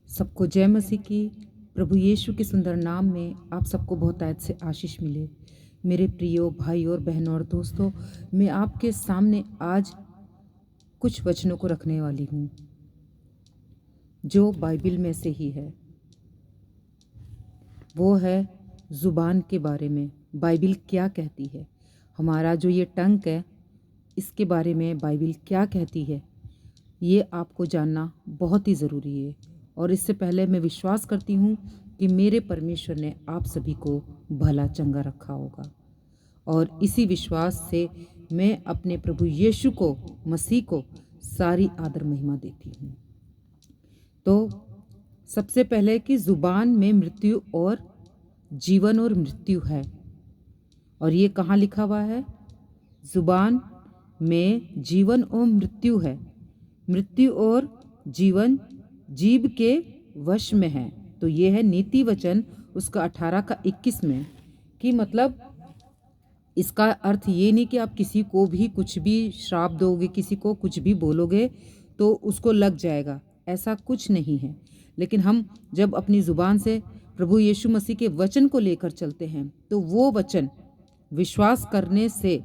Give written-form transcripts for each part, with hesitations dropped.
सबको जय मसीह की। प्रभु यीशु के सुंदर नाम में आप सबको बहुतायत से आशीष मिले। मेरे प्रियो भाई और बहनों और दोस्तों, मैं आपके सामने आज कुछ वचनों को रखने वाली हूँ जो बाइबल में से ही है। वो है ज़ुबान के बारे में। बाइबल क्या कहती है, हमारा जो ये टंग है इसके बारे में बाइबल क्या कहती है, ये आपको जानना बहुत ही ज़रूरी है। और इससे पहले मैं विश्वास करती हूँ कि मेरे परमेश्वर ने आप सभी को भला चंगा रखा होगा। और इसी विश्वास से मैं अपने प्रभु यीशु को, मसीह को सारी आदर महिमा देती हूँ। तो सबसे पहले कि ज़ुबान में मृत्यु और जीवन और मृत्यु है। और ये कहाँ लिखा हुआ है? ज़ुबान में जीवन और मृत्यु है। मृत्यु और जीवन जीभ के वश में है। तो ये है नीति वचन उसका 18 का 21 में। कि मतलब इसका अर्थ ये नहीं कि आप किसी को भी कुछ भी श्राप दोगे, किसी को कुछ भी बोलोगे तो उसको लग जाएगा, ऐसा कुछ नहीं है। लेकिन हम जब अपनी ज़ुबान से प्रभु यीशु मसीह के वचन को लेकर चलते हैं तो वो वचन विश्वास करने से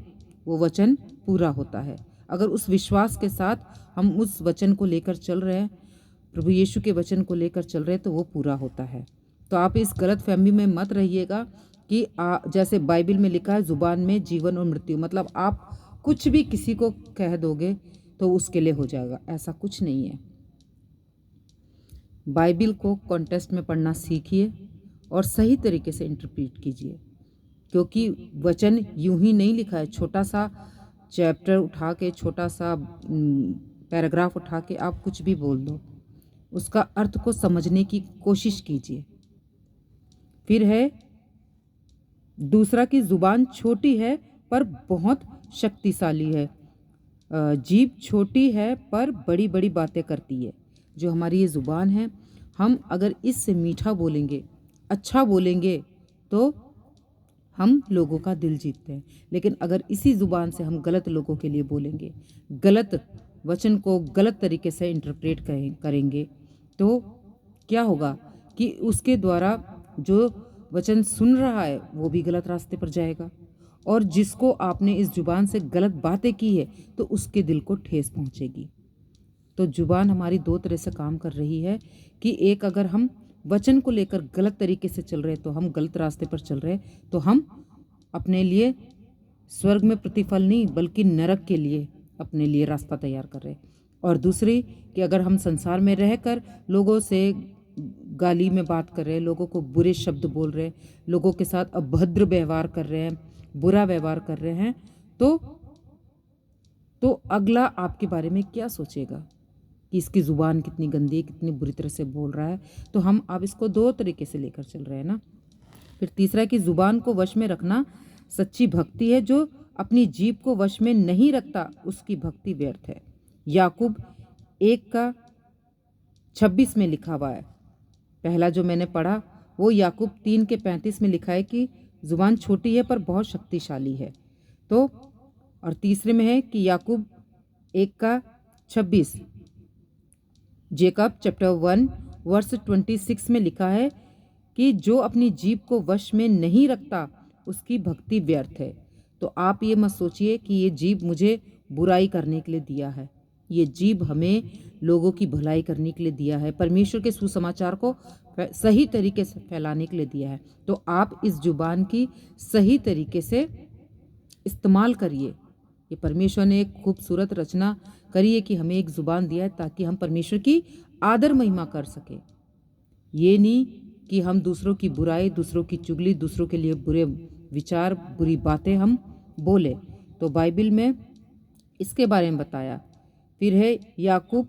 वो वचन पूरा होता है। अगर उस विश्वास के साथ हम उस वचन को लेकर चल रहे हैं, प्रभु यीशु के वचन को लेकर चल रहे हैं, तो वो पूरा होता है। तो आप इस गलत फहमी में मत रहिएगा कि जैसे बाइबल में लिखा है ज़ुबान में जीवन और मृत्यु, मतलब आप कुछ भी किसी को कह दोगे तो उसके लिए हो जाएगा, ऐसा कुछ नहीं है। बाइबल को कॉन्टेक्स्ट में पढ़ना सीखिए और सही तरीके से इंटरप्रेट कीजिए, क्योंकि वचन यूं ही नहीं लिखा है। छोटा सा चैप्टर उठा के, छोटा सा पैराग्राफ उठा के आप कुछ भी बोल दो, उसका अर्थ को समझने की कोशिश कीजिए। फिर है दूसरा कि ज़ुबान छोटी है पर बहुत शक्तिशाली है। जीभ छोटी है पर बड़ी बड़ी बातें करती है। जो हमारी ये ज़ुबान है, हम अगर इससे मीठा बोलेंगे, अच्छा बोलेंगे तो हम लोगों का दिल जीतते हैं। लेकिन अगर इसी ज़ुबान से हम गलत लोगों के लिए बोलेंगे, गलत वचन को गलत तरीके से इंटरप्रेट करेंगे तो क्या होगा कि उसके द्वारा जो वचन सुन रहा है वो भी गलत रास्ते पर जाएगा, और जिसको आपने इस जुबान से गलत बातें की है तो उसके दिल को ठेस पहुंचेगी। तो जुबान हमारी दो तरह से काम कर रही है कि एक, अगर हम वचन को लेकर गलत तरीके से चल रहे हैं, तो हम गलत रास्ते पर चल रहे हैं, तो हम अपने लिए स्वर्ग में प्रतिफल नहीं बल्कि नरक के लिए अपने लिए रास्ता तैयार कर रहे हैं। और दूसरी कि अगर हम संसार में रहकर लोगों से गाली में बात कर रहे हैं, लोगों को बुरे शब्द बोल रहे हैं, लोगों के साथ अभद्र व्यवहार कर रहे हैं, बुरा व्यवहार कर रहे हैं, तो अगला आपके बारे में क्या सोचेगा कि इसकी ज़ुबान कितनी गंदी है, कितनी बुरी तरह से बोल रहा है। तो हम अब इसको दो तरीके से लेकर चल रहे हैं ना। फिर तीसरा कि ज़ुबान को वश में रखना सच्ची भक्ति है। जो अपनी जीभ को वश में नहीं रखता उसकी भक्ति व्यर्थ है। याकूब 1 का 26 में लिखा हुआ है। पहला जो मैंने पढ़ा वो याकूब 3 के 35 में लिखा है कि ज़ुबान छोटी है पर बहुत शक्तिशाली है। तो और तीसरे में है कि याकूब 1 का 26, जेकब चैप्टर 1 वर्स 26 में लिखा है कि जो अपनी जीभ को वश में नहीं रखता उसकी भक्ति व्यर्थ है। तो आप ये मत सोचिए कि ये जीभ मुझे बुराई करने के लिए दिया है। ये जीभ हमें लोगों की भलाई करने के लिए दिया है, परमेश्वर के सुसमाचार को सही तरीके से फैलाने के लिए दिया है। तो आप इस जुबान की सही तरीके से इस्तेमाल करिए। ये परमेश्वर ने एक खूबसूरत रचना करी है कि हमें एक ज़ुबान दिया है ताकि हम परमेश्वर की आदर महिमा कर सके। ये नहीं कि हम दूसरों की बुराई, दूसरों की चुगली, दूसरों के लिए बुरे विचार, बुरी बातें हम बोले। तो बाइबल में इसके बारे में बताया। फिर है याकूब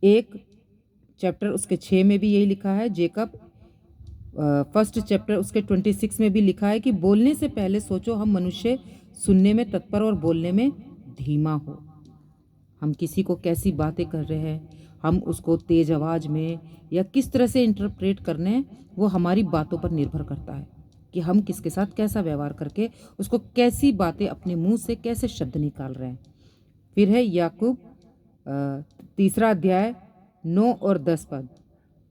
1 चैप्टर उसके 6 में भी यही लिखा है। जेकब 1 चैप्टर उसके 26 में भी लिखा है कि बोलने से पहले सोचो, हम मनुष्य सुनने में तत्पर और बोलने में धीमा हो। हम किसी को कैसी बातें कर रहे हैं, हम उसको तेज आवाज़ में या किस तरह से इंटरप्रेट करने हैं, वो हमारी बातों पर निर्भर करता है कि हम किसके साथ कैसा व्यवहार करके उसको कैसी बातें अपने मुंह से कैसे शब्द निकाल रहे हैं। फिर है याकूब 3 अध्याय 9 और 10 पद,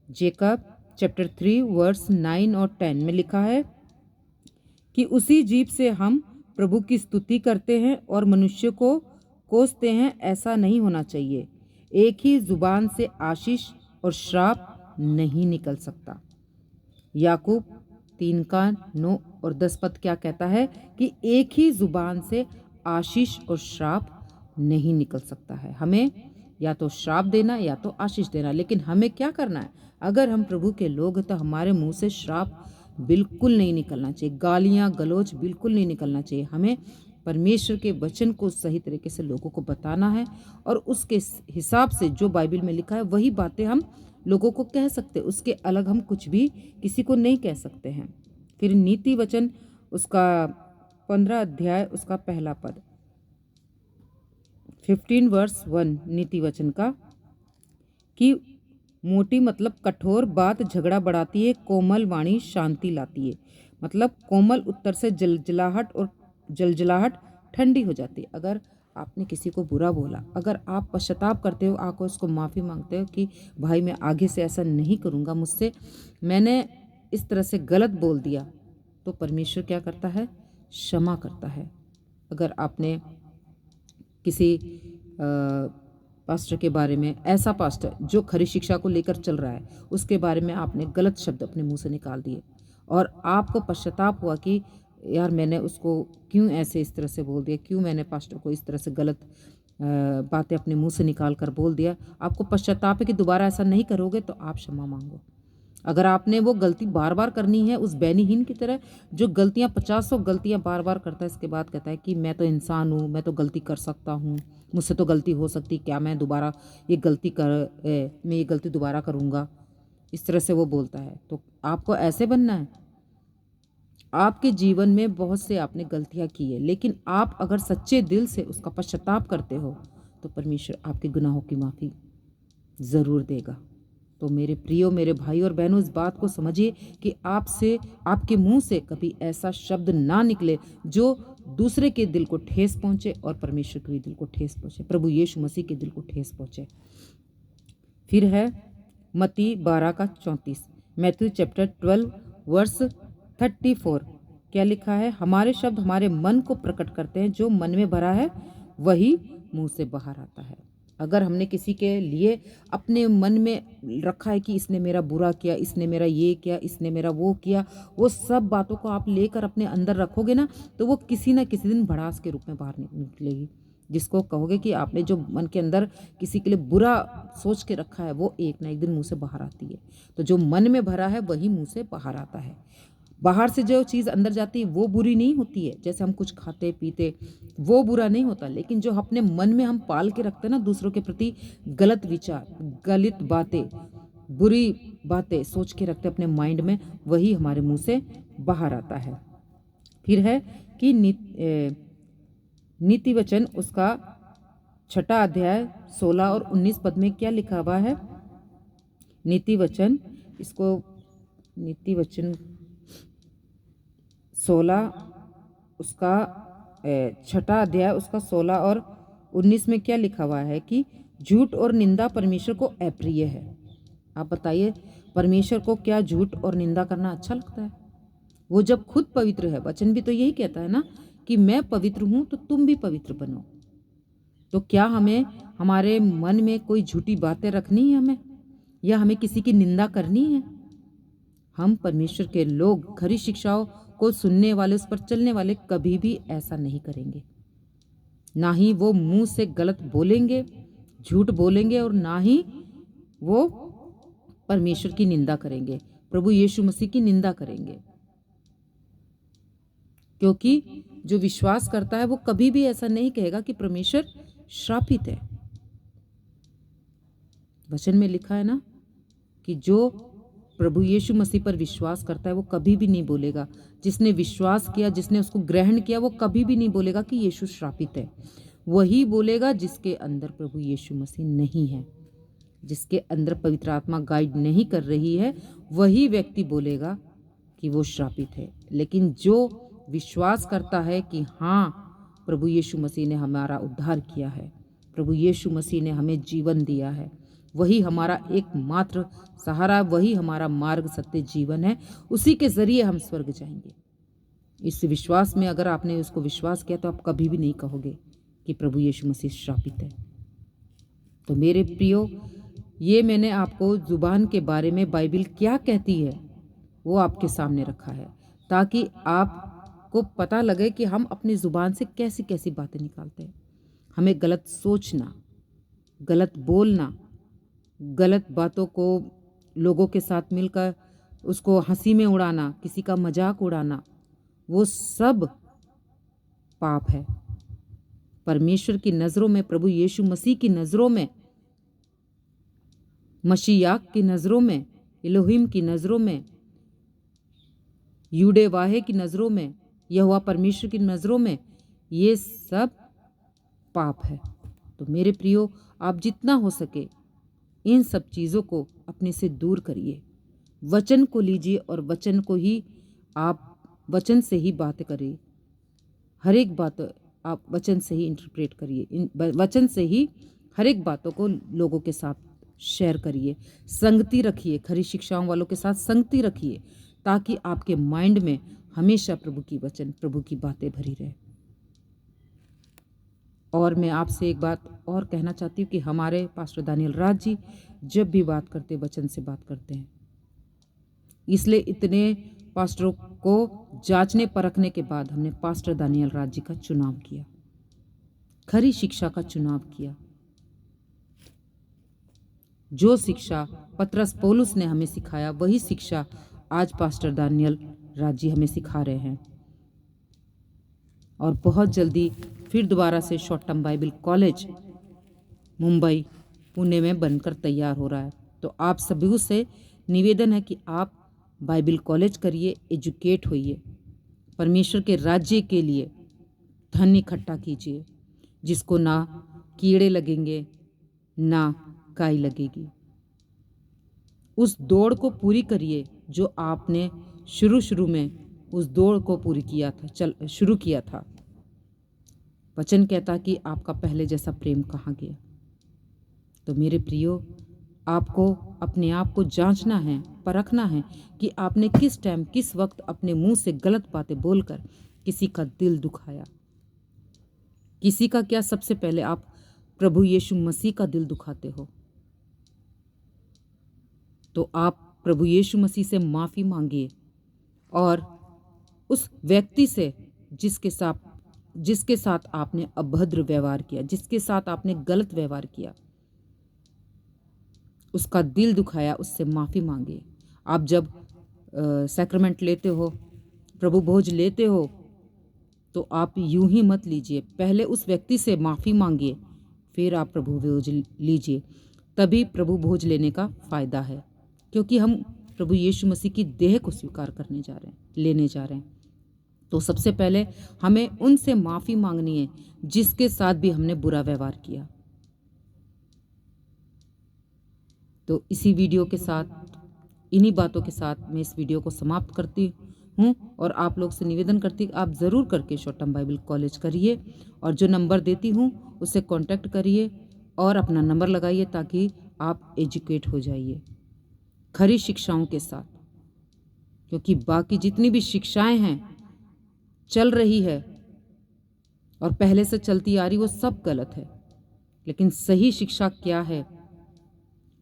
जेकब चैप्टर 3 वर्स 9 और 10 में लिखा है कि उसी जीभ से हम प्रभु की स्तुति करते हैं और मनुष्य को कोसते हैं, ऐसा नहीं होना चाहिए। एक ही जुबान से आशीष और श्राप नहीं निकल सकता। याकूब 3 का 9 और 10 पद क्या कहता है कि एक ही जुबान से आशीष और श्राप नहीं निकल सकता है। हमें या तो श्राप देना या तो आशीष देना, लेकिन हमें क्या करना है? अगर हम प्रभु के लोग हैं तो हमारे मुंह से श्राप बिल्कुल नहीं निकलना चाहिए, गालियां गलौज बिल्कुल नहीं निकलना चाहिए। हमें परमेश्वर के वचन को सही तरीके से लोगों को बताना है और उसके हिसाब से जो बाइबल में लिखा है वही बातें हम लोगों को कह सकते, उसके अलग हम कुछ भी किसी को नहीं कह सकते हैं। फिर नीति वचन उसका 15 अध्याय उसका पहला पद, 15 वर्स 1 नीति वचन का, कि मोटी मतलब कठोर बात झगड़ा बढ़ाती है, कोमल वाणी शांति लाती है। मतलब कोमल उत्तर से जलजलाहट ठंडी हो जाती है। अगर आपने किसी को बुरा बोला, अगर आप पश्चाताप करते हो, आकर उसको माफ़ी मांगते हो कि भाई मैं आगे से ऐसा नहीं करूँगा, मुझसे मैंने इस तरह से गलत बोल दिया, तो परमेश्वर क्या करता है? क्षमा करता है। अगर आपने किसी पास्टर के बारे में, ऐसा पास्टर जो खरी शिक्षा को लेकर चल रहा है, उसके बारे में आपने गलत शब्द अपने मुंह से निकाल दिए और आपको पश्चाताप हुआ कि यार मैंने उसको क्यों ऐसे इस तरह से बोल दिया, क्यों मैंने पास्टर को इस तरह से गलत बातें अपने मुंह से निकाल कर बोल दिया। आपको पश्चाताप है कि दोबारा ऐसा नहीं करोगे, तो आप क्षमा मांगो। अगर आपने वो गलती बार बार करनी है, उस बैनीहीन की तरह जो गलतियां 50 गलतियां बार बार करता है, इसके बाद कहता है कि मैं तो इंसान हूँ, मैं तो गलती कर सकता हूँ, मुझसे तो गलती हो सकती, क्या मैं दोबारा मैं ये गलती दोबारा करूँगा, इस तरह से वो बोलता है। तो आपको ऐसे बनना है? आपके जीवन में बहुत से आपने गलतियां की है, लेकिन आप अगर सच्चे दिल से उसका पश्चाताप करते हो तो परमेश्वर आपके गुनाहों की माफ़ी ज़रूर देगा। तो मेरे प्रियो, मेरे भाई और बहनों, इस बात को समझिए कि आपसे, आपके मुंह से कभी ऐसा शब्द ना निकले जो दूसरे के दिल को ठेस पहुंचे और परमेश्वर के दिल को ठेस पहुंचे, प्रभु यीशु मसीह के दिल को ठेस पहुंचे। फिर है मत्ती 12 का 34, मैथ्यू चैप्टर 12 वर्स 34, क्या लिखा है? हमारे शब्द हमारे मन को प्रकट करते हैं, जो मन में भरा है वही मुंह से बाहर आता है। अगर हमने किसी के लिए अपने मन में रखा है कि इसने मेरा बुरा किया, इसने मेरा ये किया, इसने मेरा वो किया, वो सब बातों को आप लेकर अपने अंदर रखोगे ना, तो वो किसी ना किसी दिन भड़ास के रूप में बाहर निकलेगी। जिसको कहोगे कि आपने जो मन के अंदर किसी के लिए बुरा सोच के रखा है, वो एक ना एक दिन मुंह से बाहर आती है। तो जो मन में भरा है वही मुंह से बाहर आता है। बाहर से जो चीज़ अंदर जाती है वो बुरी नहीं होती है, जैसे हम कुछ खाते पीते वो बुरा नहीं होता, लेकिन जो अपने मन में हम पाल के रखते हैं ना दूसरों के प्रति गलत विचार, गलत बातें, बुरी बातें सोच के रखते अपने माइंड में, वही हमारे मुंह से बाहर आता है। फिर है कि नीति वचन उसका 6 अध्याय 16 और 19 पद में क्या लिखा हुआ है? नीति वचन, इसको नीति वचन 16 उसका 6 अध्याय उसका 16 और 19 में क्या लिखा हुआ है कि झूठ और निंदा परमेश्वर को अप्रिय है। आप बताइए, परमेश्वर को क्या झूठ और निंदा करना अच्छा लगता है? वो जब खुद पवित्र है, वचन भी तो यही कहता है ना कि मैं पवित्र हूं तो तुम भी पवित्र बनो। तो क्या हमें हमारे मन में कोई झूठी बातें रखनी है हमें, या हमें किसी की निंदा करनी है? हम परमेश्वर के लोग, खरी शिक्षाओं को सुनने वाले, उस पर चलने वाले कभी भी ऐसा नहीं करेंगे। ना ही वो मुंह से गलत बोलेंगे, झूठ बोलेंगे, और ना ही वो परमेश्वर की निंदा करेंगे, प्रभु यीशु मसीह की निंदा करेंगे। क्योंकि जो विश्वास करता है वो कभी भी ऐसा नहीं कहेगा कि परमेश्वर श्रापित है। वचन में लिखा है ना कि जो प्रभु यीशु मसीह पर विश्वास करता है वो कभी भी नहीं बोलेगा, जिसने विश्वास किया, जिसने उसको ग्रहण किया, वो कभी भी नहीं बोलेगा कि यीशु श्रापित है। वही बोलेगा जिसके अंदर प्रभु यीशु मसीह नहीं है, जिसके अंदर पवित्र आत्मा गाइड नहीं कर रही है, वही व्यक्ति बोलेगा कि वो श्रापित है। लेकिन जो विश्वास करता है कि हाँ, प्रभु यीशु मसीह ने हमारा उद्धार किया है, प्रभु यीशु मसीह ने हमें जीवन दिया है, वही हमारा एकमात्र सहारा, वही हमारा मार्ग, सत्य, जीवन है। उसी के ज़रिए हम स्वर्ग जाएंगे। इस विश्वास में अगर आपने उसको विश्वास किया तो आप कभी भी नहीं कहोगे कि प्रभु यीशु मसीह श्रापित है। तो मेरे प्रियो, ये मैंने आपको ज़ुबान के बारे में बाइबल क्या कहती है वो आपके सामने रखा है, ताकि आपको पता लगे कि हम अपनी ज़ुबान से कैसी कैसी बातें निकालते हैं। हमें गलत सोचना, गलत बोलना, गलत बातों को लोगों के साथ मिलकर उसको हंसी में उड़ाना, किसी का मजाक उड़ाना, वो सब पाप है। परमेश्वर की नज़रों में, प्रभु यीशु मसीह की नज़रों में, मशीयाक की नज़रों में, इलोहिम की नज़रों में, यूडे वाहे की नज़रों में, यहोवा परमेश्वर की नज़रों में ये सब पाप है। तो मेरे प्रियो, आप जितना हो सके इन सब चीज़ों को अपने से दूर करिए। वचन को लीजिए और वचन को ही आप वचन से ही बात करिए। हर एक बात आप वचन से ही इंटरप्रेट करिए। वचन से ही हर एक बातों को लोगों के साथ शेयर करिए। संगति रखिए, खरी शिक्षाओं वालों के साथ संगति रखिए, ताकि आपके माइंड में हमेशा प्रभु की वचन, प्रभु की बातें भरी रहे। और मैं आपसे एक बात और कहना चाहती हूँ कि हमारे पास्टर दानियल राज जी जब भी बात करते वचन से बात करते हैं। इसलिए इतने पास्टरों को जांचने परखने के बाद हमने पास्टर दानियल राज जी का चुनाव किया, खरी शिक्षा का चुनाव किया। जो शिक्षा पतरस पौलुस ने हमें सिखाया, वही शिक्षा आज पास्टर दानियल राज जी हमें सिखा रहे हैं। और बहुत जल्दी फिर दोबारा से short term Bible college Mumbai, Pune में बनकर तैयार हो रहा है। तो आप सभी से निवेदन है कि आप बाइबल कॉलेज करिए, एजुकेट होइए, परमेश्वर के राज्य के लिए धन इकट्ठा कीजिए, जिसको ना कीड़े लगेंगे ना काई लगेगी। उस दौड़ को पूरी करिए जो आपने शुरू में उस दौड़ को पूरी किया था, शुरू किया था। वचन कहता कि आपका पहले जैसा प्रेम कहाँ गया। तो मेरे प्रियो, आपको अपने आप को जांचना है, परखना है कि आपने किस टाइम, किस वक्त अपने मुंह से गलत बातें बोलकर किसी का दिल दुखाया। किसी का क्या, सबसे पहले आप प्रभु यीशु मसीह का दिल दुखाते हो। तो आप प्रभु यीशु मसीह से माफ़ी मांगिए और उस व्यक्ति से जिसके साथ आपने अभद्र व्यवहार किया, जिसके साथ आपने गलत व्यवहार किया, उसका दिल दुखाया, उससे माफ़ी मांगिए। आप जब सैक्रमेंट लेते हो, प्रभु भोज लेते हो, तो आप यूं ही मत लीजिए। पहले उस व्यक्ति से माफ़ी मांगिए, फिर आप प्रभु भोज लीजिए। तभी प्रभु भोज लेने का फ़ायदा है, क्योंकि हम प्रभु यीशु मसीह की देह को स्वीकार करने जा रहे हैं, लेने जा रहे हैं। तो सबसे पहले हमें उनसे माफ़ी मांगनी है जिसके साथ भी हमने बुरा व्यवहार किया। तो इसी वीडियो के साथ, इन्हीं बातों के साथ मैं इस वीडियो को समाप्त करती हूँ और आप लोग से निवेदन करती आप ज़रूर करके शॉर्ट टर्म बाइबल कॉलेज करिए और जो नंबर देती हूँ उससे कांटेक्ट करिए और अपना नंबर लगाइए ताकि आप एजुकेट हो जाइए खरी शिक्षाओं के साथ। क्योंकि बाकी जितनी भी शिक्षाएं हैं चल रही है और पहले से चलती आ रही, वो सब गलत है। लेकिन सही शिक्षा क्या है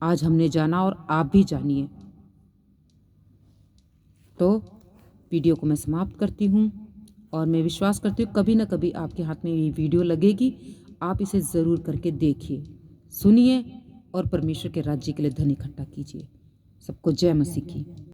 आज हमने जाना और आप भी जानिए। तो वीडियो को मैं समाप्त करती हूँ और मैं विश्वास करती हूँ कभी ना कभी आपके हाथ में ये वीडियो लगेगी। आप इसे ज़रूर करके देखिए, सुनिए और परमेश्वर के राज्य के लिए धन इकट्ठा कीजिए। सबको जय मसीह की।